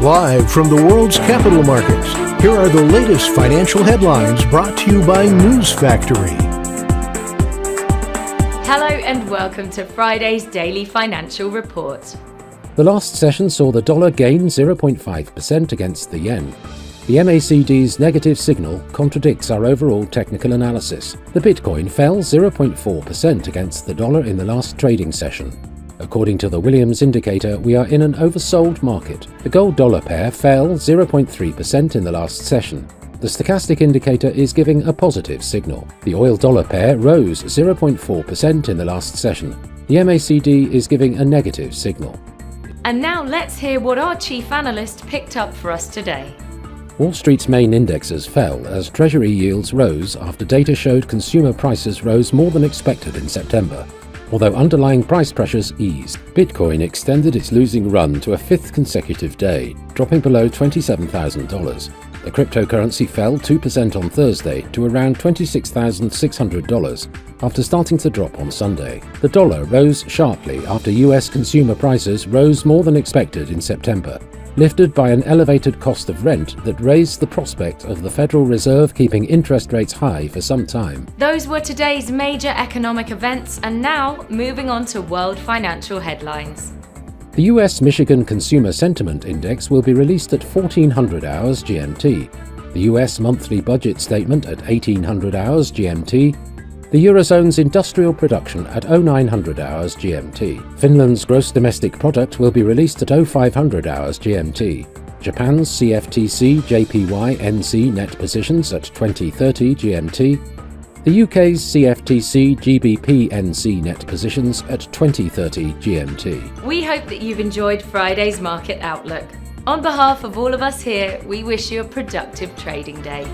Live from the world's capital markets, here are the latest financial headlines brought to you by News Factory. Hello and welcome to Friday's Daily Financial Report. The last session saw the dollar gain 0.5% against the yen. The MACD's negative signal contradicts our overall technical analysis. The Bitcoin fell 0.4% against the dollar in the last trading session. According to the Williams indicator, we are in an oversold market. The gold-dollar pair fell 0.3% in the last session. The stochastic indicator is giving a positive signal. The oil-dollar pair rose 0.4% in the last session. The MACD is giving a negative signal. And now let's hear what our chief analyst picked up for us today. Wall Street's main indexes fell as Treasury yields rose after data showed consumer prices rose more than expected in September. Although underlying price pressures eased, Bitcoin extended its losing run to a fifth consecutive day, dropping below $27,000. The cryptocurrency fell 2% on Thursday to around $26,600 after starting to drop on Sunday. The dollar rose sharply after US consumer prices rose more than expected in September, lifted by an elevated cost of rent that raised the prospect of the Federal Reserve keeping interest rates high for some time. Those were today's major economic events, and now moving on to world financial headlines. The US Michigan Consumer Sentiment Index will be released at 1400 hours GMT, the US monthly budget statement at 1800 hours GMT, the Eurozone's industrial production at 0900 hours GMT. Finland's gross domestic product will be released at 0500 hours GMT. Japan's CFTC JPY NC net positions at 2030 GMT. The UK's CFTC GBP NC net positions at 2030 GMT. We hope that you've enjoyed Friday's market outlook. On behalf of all of us here, we wish you a productive trading day.